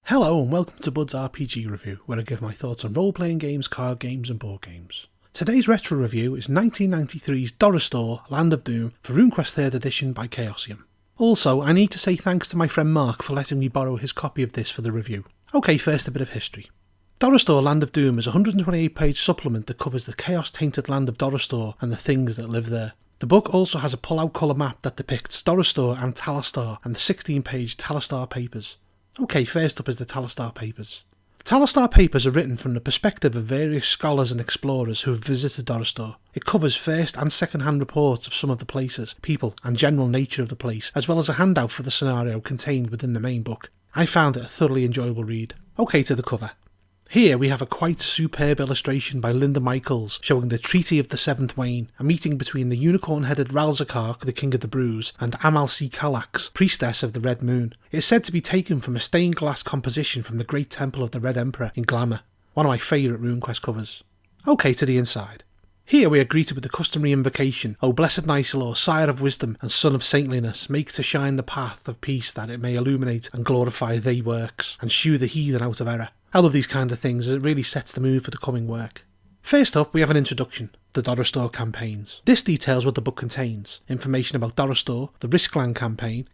Hello and welcome to Bud's RPG Review, where I give my thoughts on role-playing games, card games and board games. Today's retro review is 1993's Dorastor, Land of Doom for RuneQuest 3rd edition by Chaosium. Also, I need to say thanks to my friend Mark for letting me borrow his copy of this for the review. Okay, first a bit of history. Dorastor, Land of Doom is a 128-page supplement that covers the chaos-tainted land of Dorastor and the things that live there. The book also has a pull-out colour map that depicts Dorastor and Talastar and the 16-page Talastar Papers. Okay, first up is the Talastar Papers. The Talastar Papers are written from the perspective of various scholars and explorers who have visited Dorastor. It covers first and second-hand reports of some of the places, people and general nature of the place, as well as a handout for the scenario contained within the main book. I found it a thoroughly enjoyable read. Okay, to the cover. Here we have a quite superb illustration by Linda Michaels showing the Treaty of the Seventh Wain, a meeting between the unicorn-headed Ralzakark, the king of the Broos, and Amalsi Kalax, priestess of the Red Moon. It is said to be taken from a stained glass composition from the Great Temple of the Red Emperor in Glamour, one of my favourite RuneQuest covers. Okay, to the inside. Here we are greeted with the customary invocation, O blessed Nicelor, sire of wisdom and son of saintliness, make to shine the path of peace that it may illuminate and glorify thy works, and shew the heathen out of error. I love these kind of things as it really sets the mood for the coming work. First up, we have an introduction, the Dorastor campaigns. This details what the book contains, information about Dorastor, the Riskland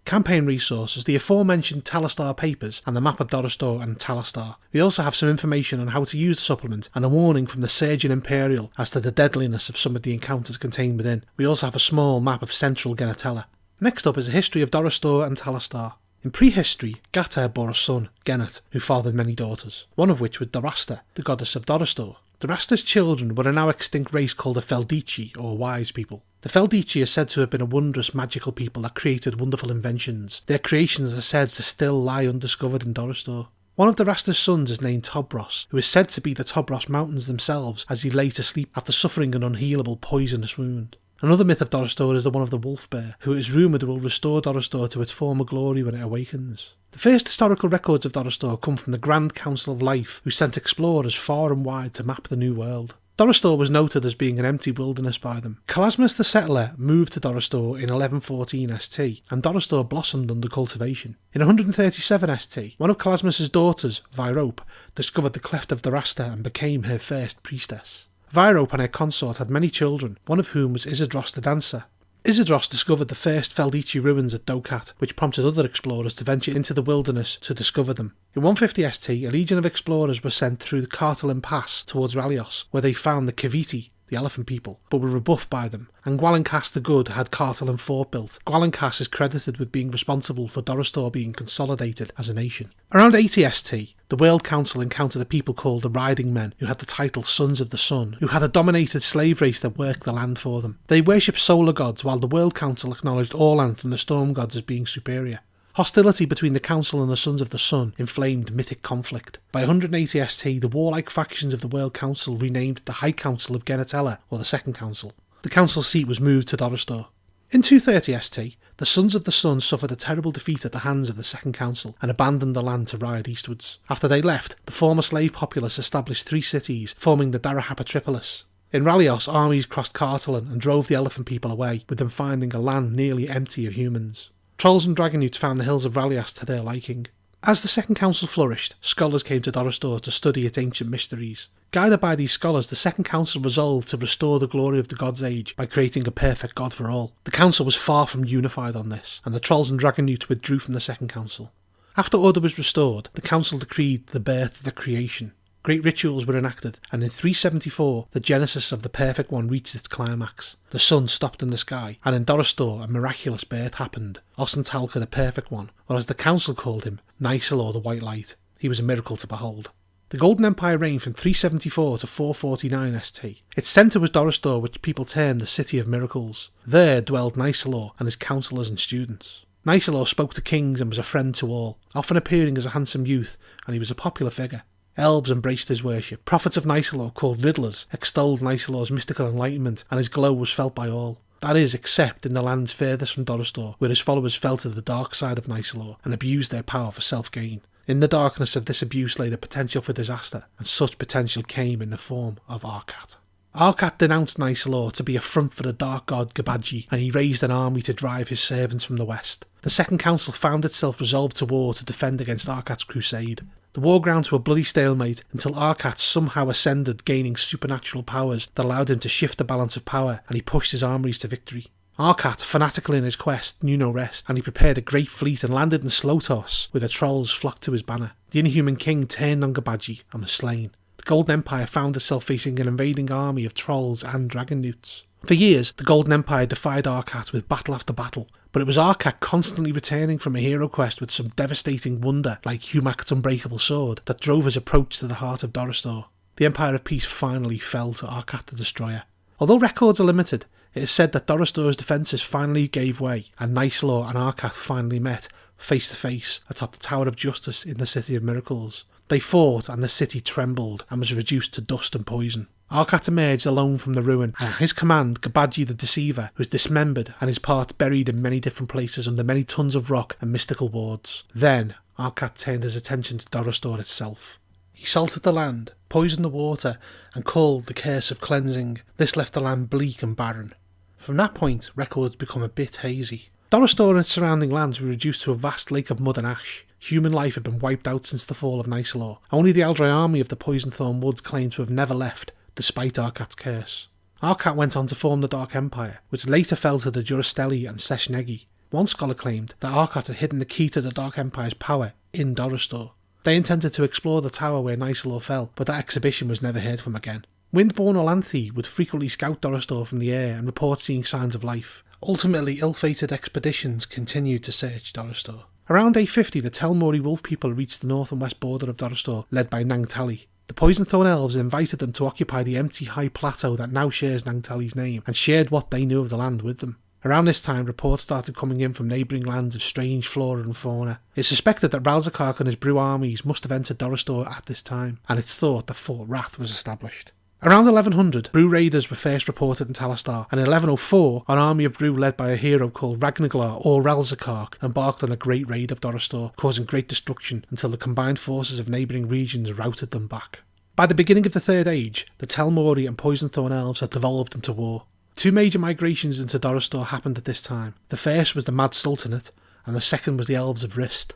campaign resources, the aforementioned Talastar Papers, and the map of Dorastor and Talastar. We also have some information on how to use the supplement, and a warning from the Surgeon Imperial as to the deadliness of some of the encounters contained within. We also have a small map of central Genetella. Next up is a history of Dorastor and Talastar. In prehistory, Gater bore a son, Genet, who fathered many daughters, one of which was Dorastor, the goddess of Dorastor. Dorastor's children were a now extinct race called the Feldici, or wise people. The Feldici are said to have been a wondrous magical people that created wonderful inventions. Their creations are said to still lie undiscovered in Dorastor. One of Dorastor's sons is named Tobros, who is said to be the Tobros Mountains themselves as he lay to sleep after suffering an unhealable poisonous wound. Another myth of Dorastor is the one of the wolf bear, who it is rumoured will restore Dorastor to its former glory when it awakens. The first historical records of Dorastor come from the Grand Council of Life, who sent explorers far and wide to map the New World. Dorastor was noted as being an empty wilderness by them. Calasmus the Settler moved to Dorastor in 1114 ST, and Dorastor blossomed under cultivation. In 137 ST, one of Calasmus's daughters, Virope, discovered the cleft of Dorastor and became her first priestess. Virope and her consort had many children, one of whom was Isidros the Dancer. Isidros discovered the first Feldici ruins at Dokat, which prompted other explorers to venture into the wilderness to discover them. In 150 ST, a legion of explorers were sent through the Cartelin Pass towards Ralios, where they found the Kiviti, the elephant people, but were rebuffed by them, and Gwalenkas the Good had Cartelin Fort built. Gwalenkas is credited with being responsible for Dorastor being consolidated as a nation. Around 80 ST, the World Council encountered a people called the Riding Men, who had the title Sons of the Sun, who had a dominated slave race that worked the land for them. They worshipped solar gods, while the World Council acknowledged Orlanth and the storm gods as being superior. Hostility between the Council and the Sons of the Sun inflamed mythic conflict. By 180 ST, the warlike factions of the World Council renamed the High Council of Genetella, or the Second Council. The council seat was moved to Dorastor. In 230 ST, the Sons of the Sun suffered a terrible defeat at the hands of the Second Council and abandoned the land to ride eastwards. After they left, the former slave populace established 3 cities, forming the Darahapatripolis. In Ralios, armies crossed Cartelin and drove the elephant people away, with them finding a land nearly empty of humans. Trolls and Dragonutes found the hills of Ralias to their liking. As the Second Council flourished, scholars came to Dorastor to study its ancient mysteries. Guided by these scholars, the Second Council resolved to restore the glory of the God's Age by creating a perfect God for all. The Council was far from unified on this, and the Trolls and Dragonutes withdrew from the Second Council. After order was restored, the Council decreed the birth of the creation. Great rituals were enacted, and in 374, the genesis of the Perfect One reached its climax. The sun stopped in the sky, and in Dorastor a miraculous birth happened. Osentalka the Perfect One, or as the Council called him, Nicelor the White Light. He was a miracle to behold. The Golden Empire reigned from 374 to 449 ST. Its centre was Dorastor, which people termed the City of Miracles. There dwelled Nicelor and his councillors and students. Nicelor spoke to kings and was a friend to all, often appearing as a handsome youth, and he was a popular figure. Elves embraced his worship. Prophets of Nicelor, called Riddlers, extolled Nicelor's mystical enlightenment, and his glow was felt by all. That is, except in the lands furthest from Dorastor, where his followers fell to the dark side of Nicelor and abused their power for self-gain. In the darkness of this abuse lay the potential for disaster, and such potential came in the form of Arkat. Arkat denounced Nicelor to be a front for the dark god Gabaji, and he raised an army to drive his servants from the west. The Second Council found itself resolved to war to defend against Arkat's crusade. The war ground to a bloody stalemate until Arkat somehow ascended, gaining supernatural powers that allowed him to shift the balance of power, and he pushed his armies to victory. Arkat, fanatical in his quest, knew no rest, and he prepared a great fleet and landed in Slotos, where the trolls flocked to his banner. The inhuman king turned on Gabadji and was slain. The Golden Empire found itself facing an invading army of trolls and dragon newts. For years, the Golden Empire defied Arkat with battle after battle, but it was Arkat constantly returning from a hero quest with some devastating wonder like Humak's unbreakable sword that drove his approach to the heart of Dorastor. The Empire of Peace finally fell to Arkat the Destroyer. Although records are limited, it is said that Dorastor's defences finally gave way and Nicelor and Arkat finally met face to face atop the Tower of Justice in the City of Miracles. They fought and the city trembled and was reduced to dust and poison. Arkat emerged alone from the ruin, and at his command Gabadji the Deceiver was dismembered and his parts buried in many different places under many tons of rock and mystical wards. Then Arkat turned his attention to Dorastor itself. He salted the land, poisoned the water, and called the Curse of Cleansing. This left the land bleak and barren. From that point, records become a bit hazy. Dorastor and its surrounding lands were reduced to a vast lake of mud and ash. Human life had been wiped out since the fall of Nicelor. Only the Aldrai army of the Poisonthorn Woods claimed to have never left, despite Arkat's curse. Arkat went on to form the Dark Empire, which later fell to the Jurastelli and Seshnegi. One scholar claimed that Arkat had hidden the key to the Dark Empire's power in Dorastor. They intended to explore the tower where Nicelor fell, but that exhibition was never heard from again. Windborn Olanthi would frequently scout Dorastor from the air and report seeing signs of life. Ultimately, ill-fated expeditions continued to search Dorastor. Around 850, the Telmori wolf people reached the north and west border of Dorastor, led by Nangtali. The Poisonthorn elves invited them to occupy the empty high plateau that now shares Nangtali's name, and shared what they knew of the land with them. Around this time, reports started coming in from neighbouring lands of strange flora and fauna. It's suspected that Ralzakark and his broo armies must have entered Dorastor at this time, and it's thought that Fort Wrath was established. Around 1100, broo raiders were first reported in Talastar, and in 1104, an army of broo led by a hero called Ragnaglar or Ralzakark embarked on a great raid of Dorastor, causing great destruction until the combined forces of neighbouring regions routed them back. By the beginning of the Third Age, the Telmori and Poisonthorn elves had devolved into war. Two major migrations into Dorastor happened at this time. The first was the Mad Sultanate, and the second was the Elves of Rist.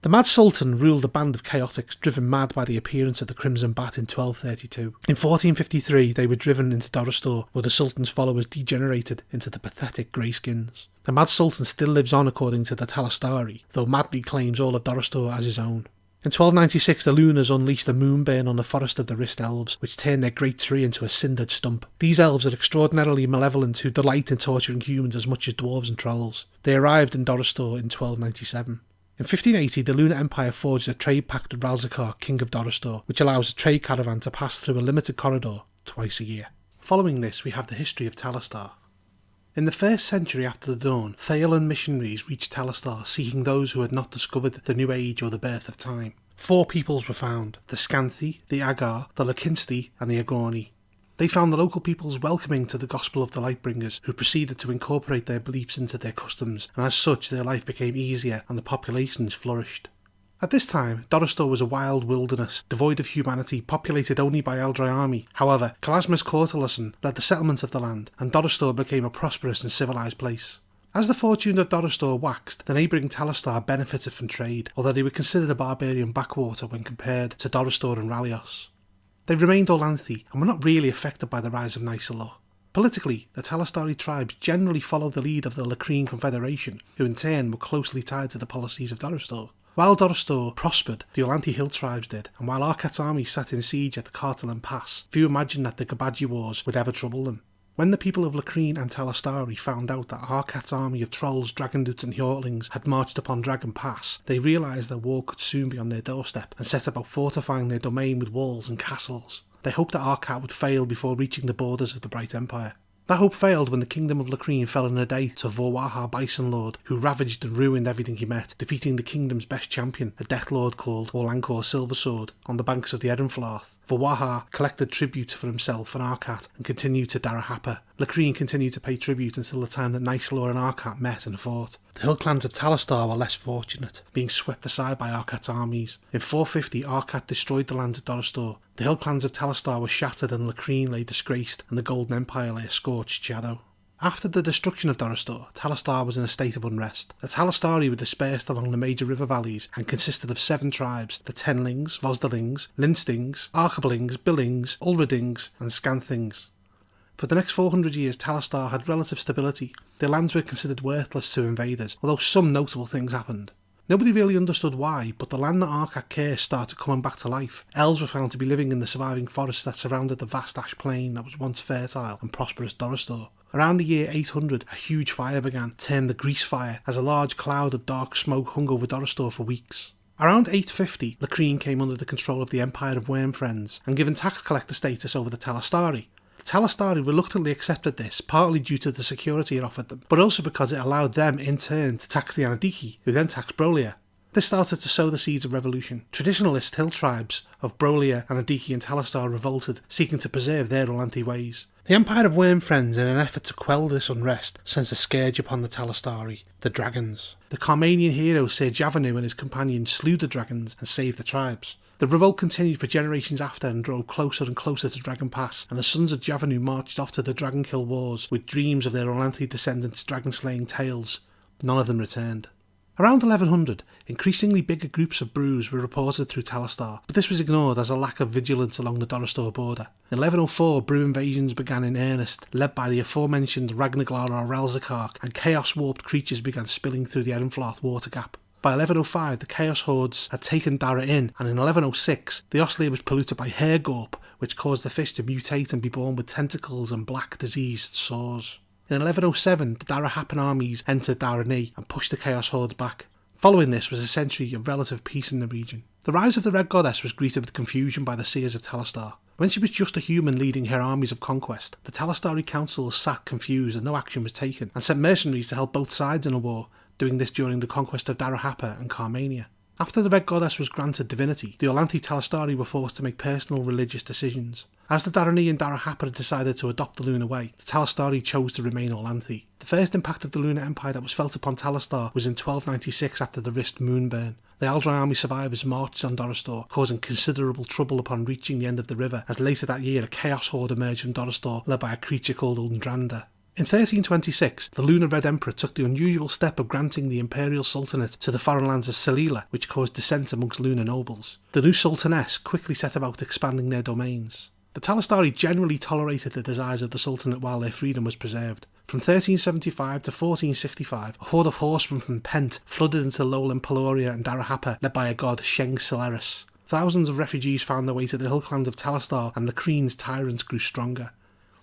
The Mad Sultan ruled a band of chaotics driven mad by the appearance of the Crimson Bat in 1232. In 1453 they were driven into Dorastor, where the Sultan's followers degenerated into the pathetic Greyskins. The Mad Sultan still lives on according to the Talastari, though madly claims all of Dorastor as his own. In 1296 the Lunars unleashed a moonburn on the forest of the Rist elves, which turned their great tree into a cindered stump. These elves are extraordinarily malevolent who delight in torturing humans as much as dwarves and trolls. They arrived in Dorastor in 1297. In 1580, the Lunar Empire forged a trade pact with Ralzakark, king of Dorastor, which allows a trade caravan to pass through a limited corridor twice a year. Following this, we have the history of Talastar. In the 1st century after the dawn, Thaylan missionaries reached Talastar, seeking those who had not discovered the New Age or the birth of time. 4 peoples were found: the Scanthi, the Agar, the Lakinsti, and the Agorni. They found the local peoples welcoming to the gospel of the Lightbringers, who proceeded to incorporate their beliefs into their customs, and as such their life became easier and the populations flourished. At this time, Dorastor was a wild wilderness, devoid of humanity, populated only by Aldrai army. However, Kalasmus Kortalason led the settlement of the land, and Dorastor became a prosperous and civilised place. As the fortune of Dorastor waxed, the neighbouring Talastar benefited from trade, although they were considered a barbarian backwater when compared to Dorastor and Ralios. They remained Olanthi and were not really affected by the rise of Nicelor. Politically, the Talastari tribes generally followed the lead of the Lakreen Confederation, who in turn were closely tied to the policies of Dorastor. While Dorastor prospered, the Olanthi hill tribes did, and while Arkat's army sat in siege at the Cartelan Pass, few imagined that the Gabadji Wars would ever trouble them. When the people of Lakreen and Talastari found out that Arkat's army of trolls, dragondoots and Hjortlings had marched upon Dragon Pass, they realised that war could soon be on their doorstep and set about fortifying their domain with walls and castles. They hoped that Arkat would fail before reaching the borders of the Bright Empire. That hope failed when the kingdom of Lakreen fell in a day to Vorwaha Bison Lord, who ravaged and ruined everything he met, defeating the kingdom's best champion, a death lord called Orlankor Silversword, on the banks of the Edenflath. Vorwaha collected tribute for himself and Arkat and continued to Darahapa. Lakreen continued to pay tribute until the time that Nicelor and Arkat met and fought. The hill clans of Talastar were less fortunate, being swept aside by Arkat's armies. In 450, Arkat destroyed the lands of Dorastor. The hill clans of Talastar were shattered and Lakreen lay disgraced, and the Golden Empire lay a scorched shadow. After the destruction of Dorastor, Talastar was in a state of unrest. The Talastari were dispersed along the major river valleys and consisted of 7 tribes: the Tenlings, Vosdelings, Linstings, Arkablings, Billings, Ulradings and Scanthings. For the next 400 years, Talastar had relative stability. Their lands were considered worthless to invaders, although some notable things happened. Nobody really understood why, but the land that Arkak cursed started coming back to life. Elves were found to be living in the surviving forests that surrounded the vast ash plain that was once fertile and prosperous Dorastor. Around the year 800, a huge fire began, termed the Grease Fire, as a large cloud of dark smoke hung over Dorastor for weeks. Around 850, Lakreen came under the control of the Empire of Wormfriends and given tax collector status over the Talastari. The Talastari reluctantly accepted this, partly due to the security it offered them, but also because it allowed them in turn to tax the Anadiki, who then taxed Brolia. This started to sow the seeds of revolution. Traditionalist hill tribes of Brolia, Anadiki and Talastar revolted, seeking to preserve their Olanthi ways. The Empire of Wormfriends, in an effort to quell this unrest, sent a scourge upon the Talastari, the dragons. The Carmanian hero Sir Javanu and his companions slew the dragons and saved the tribes. The revolt continued for generations after and drove closer and closer to Dragon Pass, and the sons of Javanu marched off to the Dragonkill Wars with dreams of their Olanthi descendants' dragon-slaying tales. None of them returned. Around 1100, increasingly bigger groups of broos were reported through Talastar, but this was ignored as a lack of vigilance along the Dorastor border. In 1104, broo invasions began in earnest, led by the aforementioned Ragnaglar or Ralzakark, and chaos-warped creatures began spilling through the Edenflath water gap. By 1105, the Chaos Hordes had taken Dara in, and in 1106, the Ostley was polluted by Hairgorp, which caused the fish to mutate and be born with tentacles and black diseased sores. In 1107, the Darahapan armies entered Darani and pushed the Chaos Hordes back. Following this was a century of relative peace in the region. The rise of the Red Goddess was greeted with confusion by the seers of Talastar. When she was just a human leading her armies of conquest, the Talastari councils sat confused and no action was taken, and sent mercenaries to help both sides in a war, doing this during the conquest of Darahapa and Carmania. After the Red Goddess was granted divinity, the Olanthi Talastari were forced to make personal religious decisions. As the Darani and Darahapa decided to adopt the Lunar Way, the Talastari chose to remain Olanthi. The first impact of the Lunar Empire that was felt upon Talastar was in 1296 after the Rist moonburn. The Aldrai army survivors marched on Dorastor, causing considerable trouble upon reaching the end of the river, as later that year a Chaos Horde emerged from Dorastor led by a creature called Undrander. In 1326, the Lunar Red Emperor took the unusual step of granting the Imperial Sultanate to the foreign lands of Selila, which caused dissent amongst lunar nobles. The new Sultaness quickly set about expanding their domains. The Talastari generally tolerated the desires of the Sultanate while their freedom was preserved. From 1375 to 1465, a horde of horsemen from Pent flooded into lowland Peloria and Darahapa, led by a god Sheng Celeris. Thousands of refugees found their way to the hill clans of Talastar, and Lakreen's tyrants grew stronger.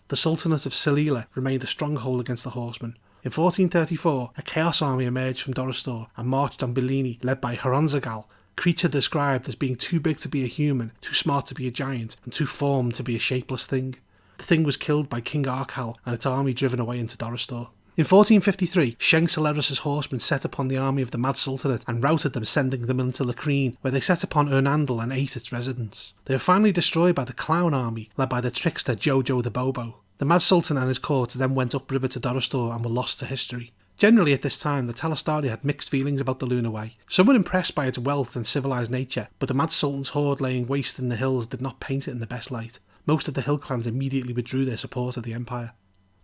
The Sultanate of Selila remained a stronghold against the horsemen. In 1434, a chaos army emerged from Dorastor and marched on Bellini, led by Horonzagal, a creature described as being too big to be a human, too smart to be a giant, and too formed to be a shapeless thing. The thing was killed by King Arkhal and its army driven away into Dorastor. In 1453, Sheng Celeris' horsemen set upon the army of the Mad Sultanate and routed them, sending them into Lakreen, where they set upon Ernandel and ate its residents. They were finally destroyed by the Clown army, led by the trickster Jojo the Bobo. The Mad Sultan and his court then went upriver to Dorastor and were lost to history. Generally at this time, the Talastari had mixed feelings about the Lunar Way. Some were impressed by its wealth and civilised nature, but the Mad Sultan's horde laying waste in the hills did not paint it in the best light. Most of the hill clans immediately withdrew their support of the empire.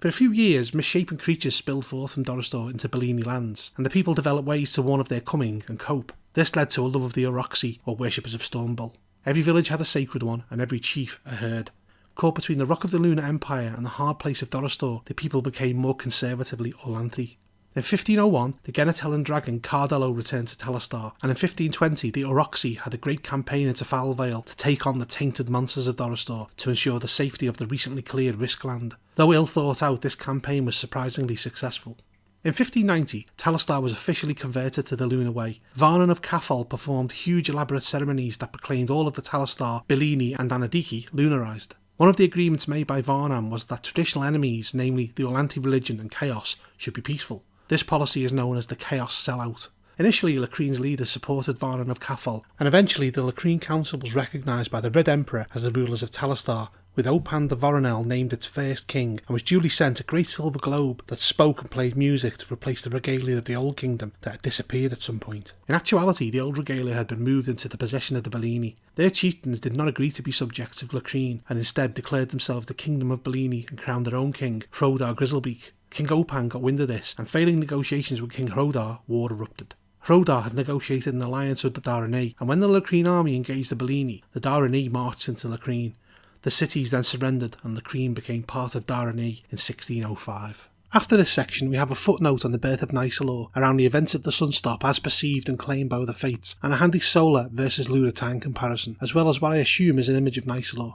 For a few years, misshapen creatures spilled forth from Dorastor into Bellini lands, and the people developed ways to warn of their coming and cope. This led to a love of the Oroxi, or worshippers of Stormbull. Every village had a sacred one, and every chief a herd. Caught between the rock of the Lunar Empire and the hard place of Dorastor, the people became more conservatively Olanthi. In 1501, the Genatelan dragon Cardallo returned to Talastar, and in 1520 the Oroxi had a great campaign into Foulvale to take on the tainted monsters of Dorastor to ensure the safety of the recently cleared Riskland. Though ill thought out, this campaign was surprisingly successful. In 1590, Talastar was officially converted to the Lunar Way. Varnan of Cathal performed huge elaborate ceremonies that proclaimed all of the Talastar, Bellini and Anadiki lunarised. One of the agreements made by Varnam was that traditional enemies, namely the Olanthi religion and chaos, should be peaceful. This policy is known as the Chaos Sellout. Initially, Lakreen's leaders supported Varnan of Cathal, and eventually the Lakreen Council was recognised by the Red Emperor as the rulers of Talastar, with Opan the Voronel named its first king, and was duly sent a great silver globe that spoke and played music to replace the regalia of the Old Kingdom that had disappeared at some point. In actuality, the old regalia had been moved into the possession of the Bellini. Their chieftains did not agree to be subjects of Lakreen, and instead declared themselves the Kingdom of Bellini and crowned their own king, Hrodar Grizzlebeak. King Opang got wind of this, and failing negotiations with King Hrodar, war erupted. Hrodar had negotiated an alliance with the Darani, and when the Locrine army engaged the Bellini, the Darani marched into Locrine. The cities then surrendered, and Locrine became part of Darani in 1605. After this section, we have a footnote on the birth of Nicelor around the events of the Sunstop as perceived and claimed by the Fates, and a handy solar versus lunar time comparison, as well as what I assume is an image of Nicelor.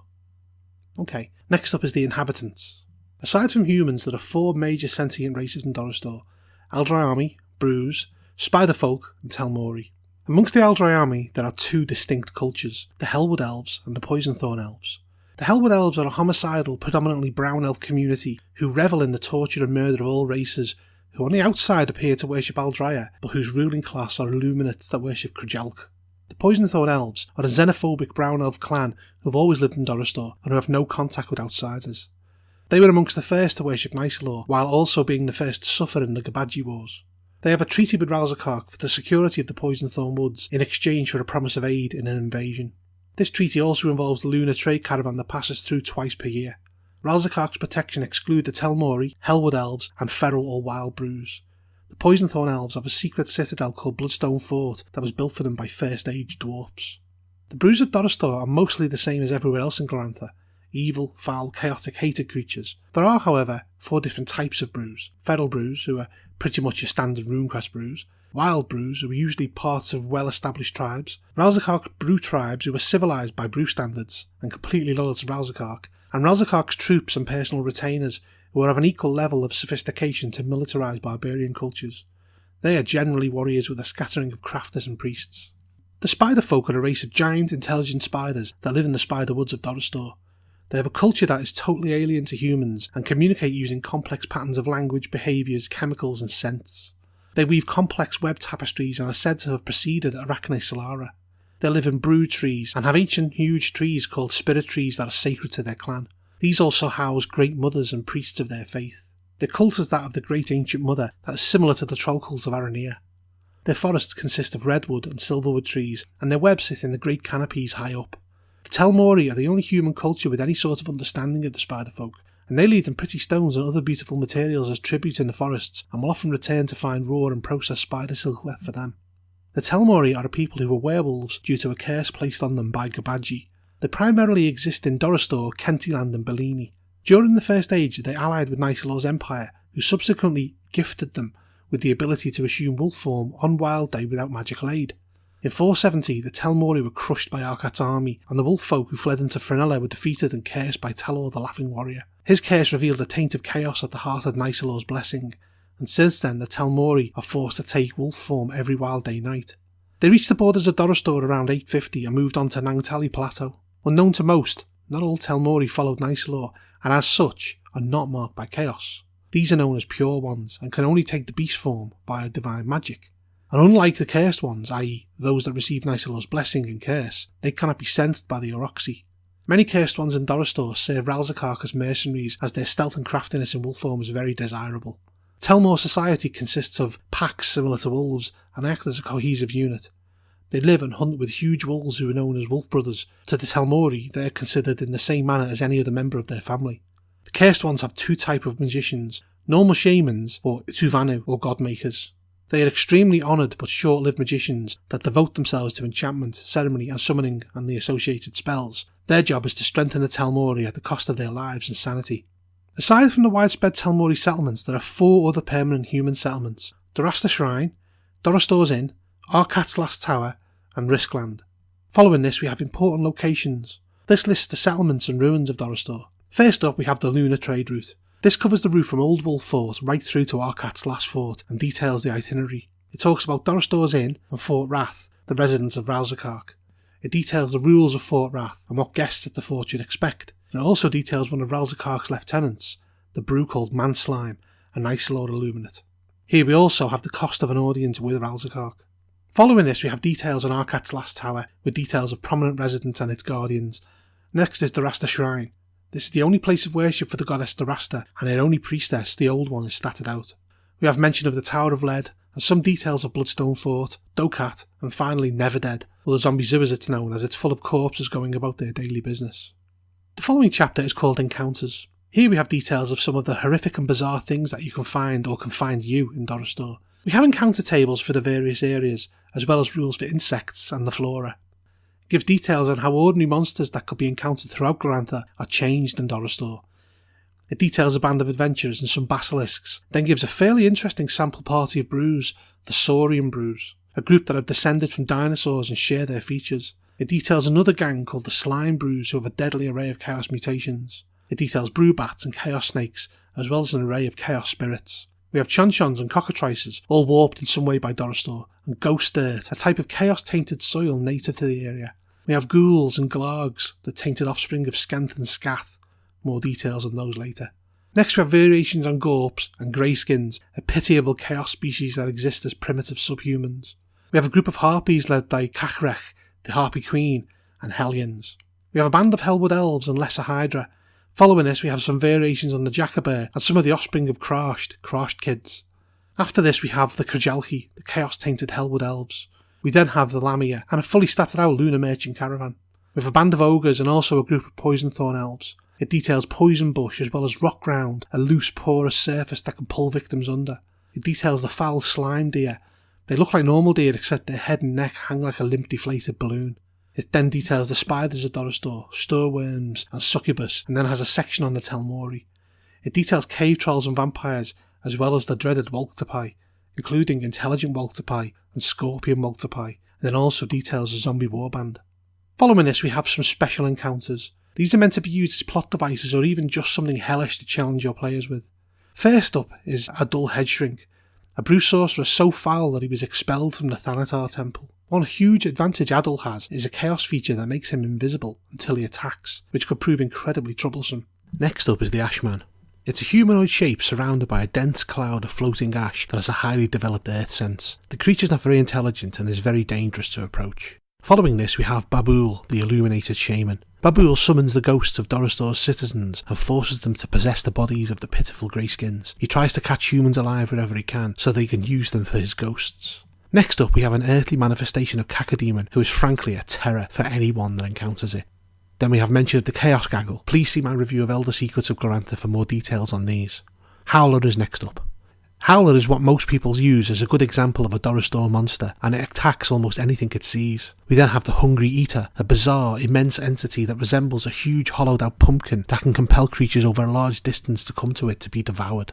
Okay, next up is the Inhabitants. Aside from humans, there are 4 major sentient races in Dorastor: Aldryami, Broos, Spiderfolk, and Telmori. Amongst the Aldryami, there are 2 distinct cultures, the Hellwood Elves and the Poisonthorn Elves. The Hellwood Elves are a homicidal, predominantly brown elf community who revel in the torture and murder of all races, who on the outside appear to worship Aldrya, but whose ruling class are Illuminates that worship Krajalk. The Poisonthorn Elves are a xenophobic brown elf clan who have always lived in Dorastor and who have no contact with outsiders. They were amongst the first to worship Nicelor, while also being the first to suffer in the Gabaji Wars. They have a treaty with Ralzakark for the security of the Poisonthorn Woods in exchange for a promise of aid in an invasion. This treaty also involves the lunar trade caravan that passes through twice per year. Ralzakark's protection exclude the Telmori, Hellwood Elves, and feral or wild Broos. The Poisonthorn Elves have a secret citadel called Bloodstone Fort that was built for them by First Age dwarfs. The Broos of Dorastor are mostly the same as everywhere else in Glorantha: evil, foul, chaotic, hated creatures. There are, however, 4 different types of Broos: feral Broos, who are pretty much your standard RuneQuest Broos; wild Broos, who are usually parts of well-established tribes; Ralzakark Broo tribes, who are civilised by Broo standards and completely loyal to Ralzakark; and Ralzakark's troops and personal retainers, who are of an equal level of sophistication to militarised barbarian cultures. They are generally warriors with a scattering of crafters and priests. The Spiderfolk are a race of giant, intelligent spiders that live in the spider woods of Dorastor. They have a culture that is totally alien to humans and communicate using complex patterns of language, behaviours, chemicals and scents. They weave complex web tapestries and are said to have preceded Arachne Solara. They live in broo trees and have ancient huge trees called spirit trees that are sacred to their clan. These also house great mothers and priests of their faith. Their cult is that of the great ancient mother that is similar to the troll cult of Aranea. Their forests consist of redwood and silverwood trees, and their webs sit in the great canopies high up. The Telmori are the only human culture with any sort of understanding of the Spiderfolk, and they leave them pretty stones and other beautiful materials as tribute in the forests, and will often return to find raw and processed spider silk left for them. The Telmori are a people who were werewolves due to a curse placed on them by Gabaji. They primarily exist in Dorastor, Kentiland and Bellini. During the First Age, they allied with Nicelor's empire, who subsequently gifted them with the ability to assume wolf form on Wild Day without magical aid. In 470, the Telmori were crushed by Arkat's army, and the wolf folk who fled into Frenella were defeated and cursed by Talor the Laughing Warrior. His curse revealed a taint of chaos at the heart of Nicelor's blessing, and since then the Telmori are forced to take wolf form every Wild Day night. They reached the borders of Dorastor around 850 and moved on to Nangtali Plateau. Unknown to most, not all Telmori followed Nicelor, and as such are not marked by chaos. These are known as pure ones, and can only take the beast form via divine magic. And unlike the cursed ones, i.e. those that receive Nicelor's blessing and curse, they cannot be sensed by the Oroxi. Many cursed ones in Dorastor serve Ralzakark as mercenaries, as their stealth and craftiness in wolf form is very desirable. Telmor society consists of packs similar to wolves, and act as a cohesive unit. They live and hunt with huge wolves who are known as wolf brothers. To the Telmori, they are considered in the same manner as any other member of their family. The cursed ones have 2 types of magicians: normal shamans or Tuvanu or godmakers. They are extremely honoured but short-lived magicians that devote themselves to enchantment, ceremony and summoning and the associated spells. Their job is to strengthen the Telmori at the cost of their lives and sanity. Aside from the widespread Telmori settlements, there are 4 other permanent human settlements: Dorastor Shrine, Dorastor's Inn, Arkat's Last Tower and Riskland. Following this we have important locations. This lists the settlements and ruins of Dorastor. First up we have the lunar trade route. This covers the route from Old Wolf Fort right through to Arkat's Last Fort and details the itinerary. It talks about Dorastor's Inn and Fort Wrath, the residence of Ralzakark. It details the rules of Fort Wrath and what guests at the fort should expect. And it also details one of Ralzakark's lieutenants, the broo called Manslime, a Nicelor Illuminate. Here we also have the cost of an audience with Ralzakark. Following this we have details on Arkat's Last Tower, with details of prominent residents and its guardians. Next is Dorastor Shrine. This is the only place of worship for the goddess Dorastor, and her only priestess, the Old One, is statted out. We have mention of the Tower of Lead, and some details of Bloodstone Fort, Dokat, and finally Neverdead, or the Zombie Zoo as it's known, as it's full of corpses going about their daily business. The following chapter is called Encounters. Here we have details of some of the horrific and bizarre things that you can find or can find you in Dorastor. We have encounter tables for the various areas, as well as rules for insects and the flora. It gives details on how ordinary monsters that could be encountered throughout Glorantha are changed in Dorastor. It details a band of adventurers and some basilisks, then gives a fairly interesting sample party of broos, the Saurian broos, a group that have descended from dinosaurs and share their features. It details another gang called the Slime Broos who have a deadly array of chaos mutations. It details brew bats and chaos snakes, as well as an array of chaos spirits. We have chonchons and cockatrices, all warped in some way by Dorastor, and ghost dirt, a type of chaos-tainted soil native to the area. We have ghouls and glargs, the tainted offspring of Scanth and Scath. More details on those later. Next we have variations on Gorps and Greyskins, a pitiable chaos species that exist as primitive subhumans. We have a group of harpies led by Kachrech, the Harpy Queen, and Hellions. We have a band of Hellwood Elves and Lesser Hydra. Following this we have some variations on the Jackabear and some of the offspring of Crashed Kids. After this we have the Krajalki, the chaos-tainted Hellwood Elves. We then have the Lamia and a fully statted out Lunar Merchant caravan. We have a band of Ogres and also a group of Poisonthorn Elves. It details Poison Bush as well as Rock Ground, a loose porous surface that can pull victims under. It details the foul Slime Deer. They look like normal deer except their head and neck hang like a limp deflated balloon. It then details the spiders of Dorastor, Stirworms and Succubus, and then has a section on the Telmori. It details cave trolls and vampires as well as the dreaded Wolctopi, including intelligent Wolctopi and scorpion Wolctopi, and then also details a zombie warband. Following this we have some special encounters. These are meant to be used as plot devices or even just something hellish to challenge your players with. First up is Adul Headshrink, a brew sorcerer so foul that he was expelled from the Thanatar temple. One huge advantage Adul has is a chaos feature that makes him invisible until he attacks, which could prove incredibly troublesome. Next up is the Ashman. It's a humanoid shape surrounded by a dense cloud of floating ash that has a highly developed earth sense. The creature's not very intelligent and is very dangerous to approach. Following this we have Babul, the illuminated shaman. Babul summons the ghosts of Dorastor's citizens and forces them to possess the bodies of the pitiful greyskins. He tries to catch humans alive wherever he can so they can use them for his ghosts. Next up we have an earthly manifestation of Cacodemon who is frankly a terror for anyone that encounters it. Then we have mention of the Chaos Gaggle. Please see my review of Elder Secrets of Glorantha for more details on these. Howler is next up. Howler is what most people use as a good example of a Dorastor monster, and it attacks almost anything it sees. We then have the Hungry Eater, a bizarre, immense entity that resembles a huge hollowed out pumpkin that can compel creatures over a large distance to come to it to be devoured.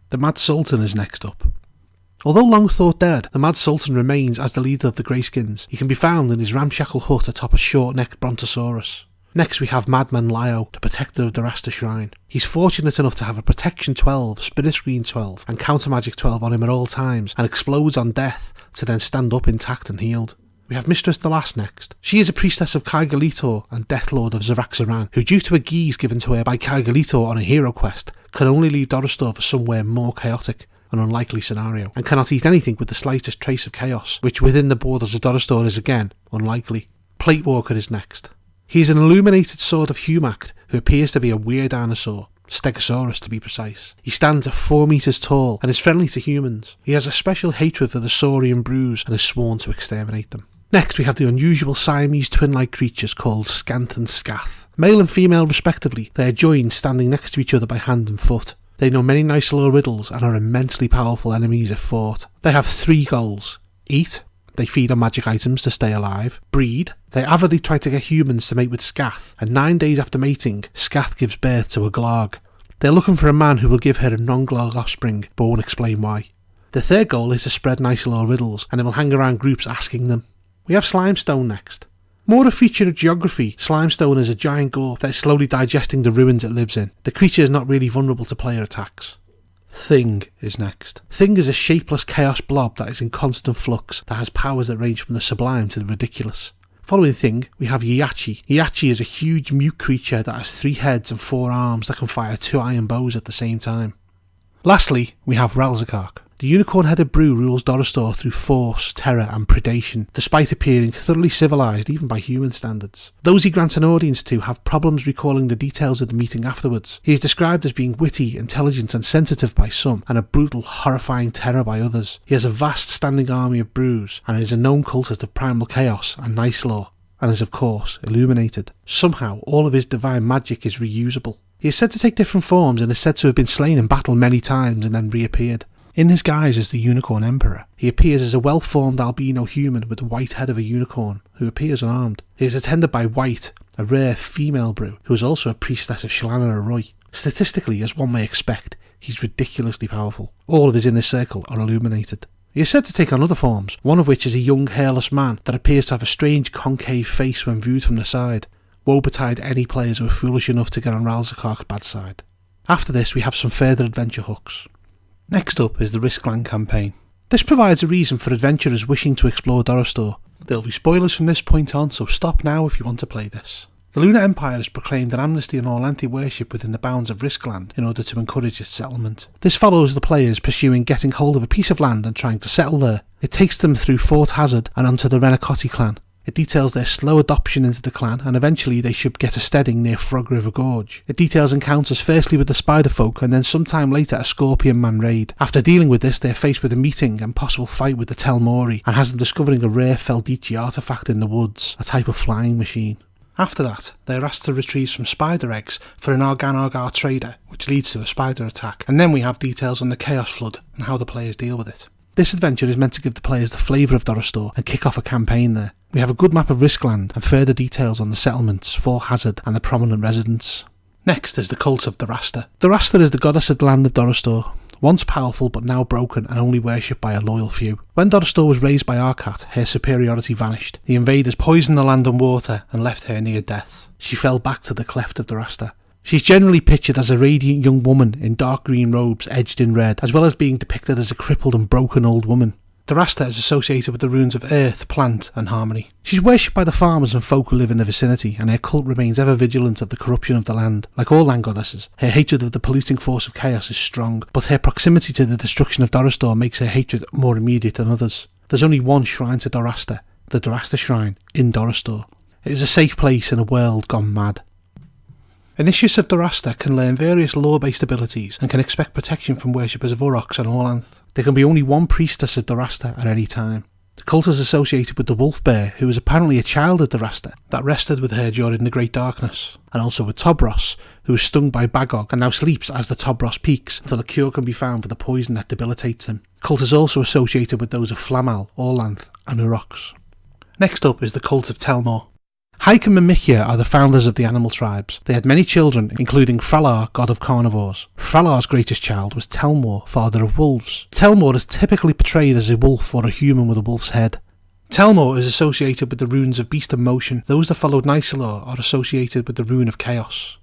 The Mad Sultan is next up. Although long thought dead, the Mad Sultan remains as the leader of the Greyskins. He can be found in his ramshackle hut atop a short-necked Brontosaurus. Next we have Madman Lyo, the protector of Dorastor Shrine. He's fortunate enough to have a Protection 12, Spirit Screen 12 and Counter Magic 12 on him at all times and explodes on death to then stand up intact and healed. We have Mistress the Last next. She is a priestess of Kaigalitor and Death Lord of Zaraxaran, who due to a geese given to her by Kaigalitor on a hero quest, can only leave Dorastor for somewhere more chaotic, an unlikely scenario, and cannot eat anything with the slightest trace of chaos, which within the borders of Dorastor is again unlikely. Platewalker is next. He is an illuminated sword of Humact who appears to be a weird dinosaur, Stegosaurus to be precise. He stands at 4 meters tall and is friendly to humans. He has a special hatred for the Saurian broos and is sworn to exterminate them. Next we have the unusual Siamese twin-like creatures called Scanth and Scath. Male and female respectively, they are joined standing next to each other by hand and foot. They know many nice little riddles and are immensely powerful enemies if fought. They have 3 goals. Eat. They feed on magic items to stay alive. Breed. They avidly try to get humans to mate with Scath, and 9 days after mating, Scath gives birth to a Glarg. They're looking for a man who will give her a non-Glarg offspring, but won't explain why. The third goal is to spread nice little riddles, and they will hang around groups asking them. We have Slimestone next. More a feature of geography, Slimestone is a giant gorp that is slowly digesting the ruins it lives in. The creature is not really vulnerable to player attacks. Thing is next. Thing is a shapeless chaos blob that is in constant flux, that has powers that range from the sublime to the ridiculous. Following Thing, we have Yachi. Yachi is a huge mute creature that has 3 heads and 4 arms that can fire 2 iron bows at the same time. Lastly, we have Ralzakark. The unicorn-headed brew rules Dorastor through force, terror and predation, despite appearing thoroughly civilised even by human standards. Those he grants an audience to have problems recalling the details of the meeting afterwards. He is described as being witty, intelligent and sensitive by some, and a brutal, horrifying terror by others. He has a vast standing army of brews, and is a known cultist of primal chaos and nice law, and is of course illuminated. Somehow all of his divine magic is reusable. He is said to take different forms and is said to have been slain in battle many times and then reappeared. In his guise as the Unicorn Emperor, he appears as a well-formed albino human with the white head of a unicorn, who appears unarmed. He is attended by White, a rare female broo, who is also a priestess of Shalana Arroy. Statistically, as one may expect, he's ridiculously powerful. All of his inner circle are illuminated. He is said to take on other forms, one of which is a young hairless man that appears to have a strange concave face when viewed from the side. Woe betide any players who are foolish enough to get on Ralzakark's bad side. After this we have some further adventure hooks. Next up is the Riskland campaign. This provides a reason for adventurers wishing to explore Dorastor. There will be spoilers from this point on, so stop now if you want to play this. The Lunar Empire has proclaimed an amnesty on all anti-worship within the bounds of Riskland in order to encourage its settlement. This follows the players pursuing getting hold of a piece of land and trying to settle there. It takes them through Fort Hazard and onto the Renakoti clan. It details their slow adoption into the clan, and eventually they should get a steading near Frog River Gorge. It details encounters firstly with the spider folk and then sometime later a scorpion man raid. After dealing with this, they are faced with a meeting and possible fight with the Telmori, and has them discovering a rare Feldici artifact in the woods, a type of flying machine. After that, they are asked to retrieve some spider eggs for an Argan trader, which leads to a spider attack, and then we have details on the Chaos Flood and how the players deal with it. This adventure is meant to give the players the flavour of Dorastor and kick off a campaign there. We have a good map of Riskland and further details on the settlements, Fort Hazard and the prominent residents. Next is the cult of Dorastor. Dorastor is the goddess of the land of Dorastor, once powerful but now broken and only worshipped by a loyal few. When Dorastor was raised by Arkat, her superiority vanished. The invaders poisoned the land and water and left her near death. She fell back to the cleft of Dorastor. She's generally pictured as a radiant young woman in dark green robes edged in red, as well as being depicted as a crippled and broken old woman. Dorastor is associated with the runes of earth, plant and harmony. She's worshipped by the farmers and folk who live in the vicinity, and her cult remains ever vigilant of the corruption of the land. Like all land goddesses, her hatred of the polluting force of chaos is strong, but her proximity to the destruction of Dorastor makes her hatred more immediate than others. There's only one shrine to Dorastor, the Dorastor Shrine, in Dorastor. It is a safe place in a world gone mad. Initiates of Dorastor can learn various lore-based abilities and can expect protection from worshippers of Uroks and Orlanth. There can be only one priestess of Dorastor at any time. The cult is associated with the wolf bear, who is apparently a child of Dorastor that rested with her during the Great Darkness, and also with Tobros, who was stung by Bagog and now sleeps as the Tobros peaks until a cure can be found for the poison that debilitates him. The cult is also associated with those of Flamal, Orlanth and Uroks. Next up is the cult of Telmor. Haikam and Mikia are the founders of the animal tribes. They had many children, including Fralar, god of carnivores. Fralar's greatest child was Telmor, father of wolves. Telmor is typically portrayed as a wolf or a human with a wolf's head. Telmor is associated with the runes of Beast and Motion. Those that followed Nisilor are associated with the rune of Chaos.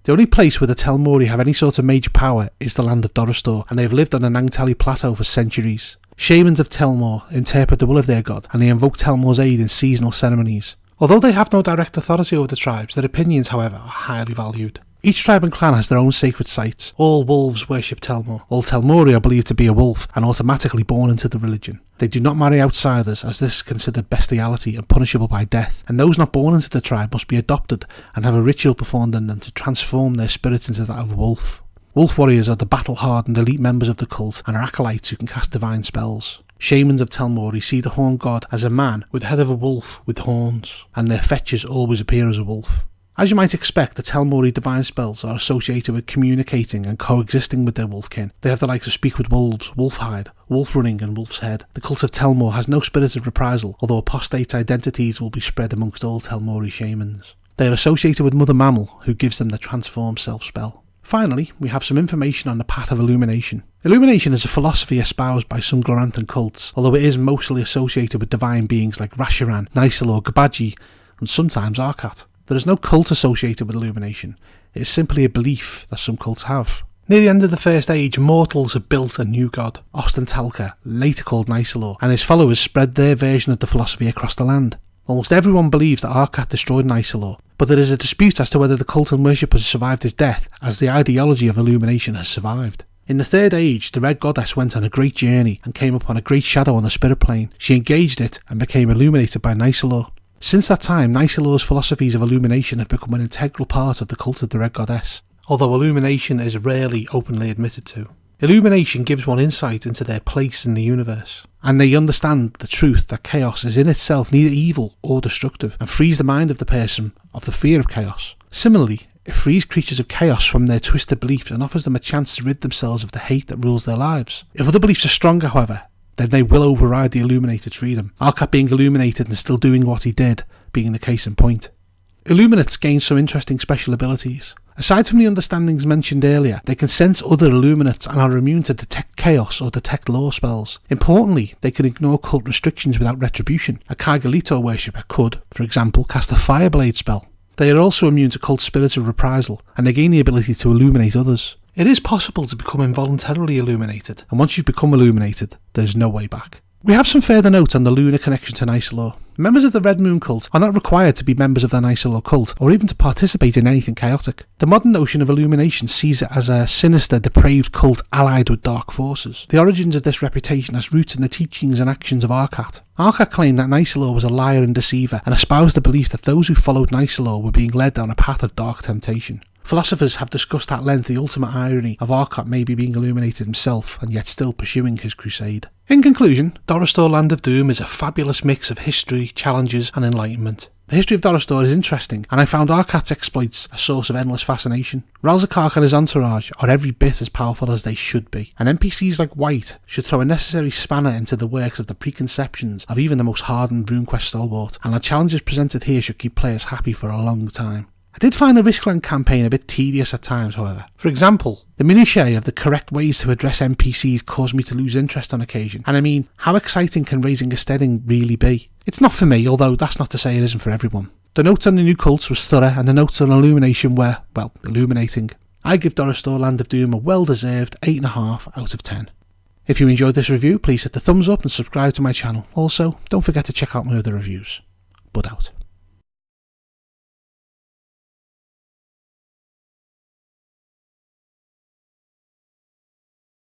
The only place where the Telmori have any sort of major power is the land of Dorastor, and they have lived on the Nangtali Plateau for centuries. Shamans of Telmor interpret the will of their god, and they invoke Telmor's aid in seasonal ceremonies. Although they have no direct authority over the tribes, their opinions, however, are highly valued. Each tribe and clan has their own sacred sites. All wolves worship Telmor. All Telmori are believed to be a wolf and automatically born into the religion. They do not marry outsiders, as this is considered bestiality and punishable by death, and those not born into the tribe must be adopted and have a ritual performed on them to transform their spirit into that of a wolf. Wolf warriors are the battle-hardened elite members of the cult and are acolytes who can cast divine spells. Shamans of Telmori see the horned god as a man with the head of a wolf with horns, and their fetches always appear as a wolf. As you might expect, the Telmori divine spells are associated with communicating and coexisting with their wolfkin. They have the likes of speak with wolves, wolfhide, wolf running and wolf's head. The cult of Telmor has no spirit of reprisal, although apostate identities will be spread amongst all Telmori shamans. They are associated with Mother Mammal, who gives them the transform self spell. Finally, we have some information on the path of Illumination. Illumination is a philosophy espoused by some Gloranthan cults, although it is mostly associated with divine beings like Rashiran, Nisilor, Gabaji, and sometimes Arkat. There is no cult associated with Illumination. It is simply a belief that some cults have. Near the end of the First Age, mortals have built a new god, Ostentalka, later called Nisilor, and his followers spread their version of the philosophy across the land. Almost everyone believes that Arkat destroyed Nisilor, but there is a dispute as to whether the cult and worshippers survived his death, as the ideology of Illumination has survived. In the Third Age, the Red Goddess went on a great journey and came upon a great shadow on the spirit plane. She engaged it and became illuminated by Nisilor. Since that time, Nisilor's philosophies of illumination have become an integral part of the cult of the Red Goddess, although illumination is rarely openly admitted to. Illumination gives one insight into their place in the universe, and they understand the truth that chaos is in itself neither evil or destructive, and frees the mind of the person of the fear of chaos. Similarly, It frees creatures of chaos from their twisted beliefs and offers them a chance to rid themselves of the hate that rules their lives. If other beliefs are stronger, however, then they will override the Illuminated freedom. Ralzakark being illuminated and still doing what he did being the case in point. Illuminates gain some interesting special abilities. Aside from the understandings mentioned earlier, they can sense other Illuminates and are immune to detect chaos or detect law spells. Importantly, they can ignore cult restrictions without retribution. A Cargalito worshipper could, for example, cast a Fireblade spell. They are also immune to cult spirit of reprisal, and they gain the ability to illuminate others. It is possible to become involuntarily illuminated, and once you've become illuminated, there's no way back. We have some further notes on the lunar connection to Nicelor. Members of the Red Moon cult are not required to be members of the Nicelor cult, or even to participate in anything chaotic. The modern notion of Illumination sees it as a sinister, depraved cult allied with dark forces. The origins of this reputation has roots in the teachings and actions of Ralzakark. Ralzakark claimed that Nicelor was a liar and deceiver, and espoused the belief that those who followed Nicelor were being led down a path of dark temptation. Philosophers have discussed at length the ultimate irony of Ralzakark maybe being illuminated himself and yet still pursuing his crusade. In conclusion, Dorastor Land of Doom is a fabulous mix of history, challenges and enlightenment. The history of Dorastor is interesting, and I found Ralzakark's exploits a source of endless fascination. Ralzakark and his entourage are every bit as powerful as they should be, and NPCs like White should throw a necessary spanner into the works of the preconceptions of even the most hardened RuneQuest stalwart, and the challenges presented here should keep players happy for a long time. I did find the Riskland campaign a bit tedious at times, however. For example, the minutiae of the correct ways to address NPCs caused me to lose interest on occasion, and I mean, how exciting can raising a steading really be? It's not for me, although that's not to say it isn't for everyone. The notes on the new cults was thorough, and the notes on Illumination were, well, illuminating. I give Dorastor Land of Doom a well-deserved 8.5 out of 10. If you enjoyed this review, please hit the thumbs up and subscribe to my channel. Also, don't forget to check out my other reviews. Bud out.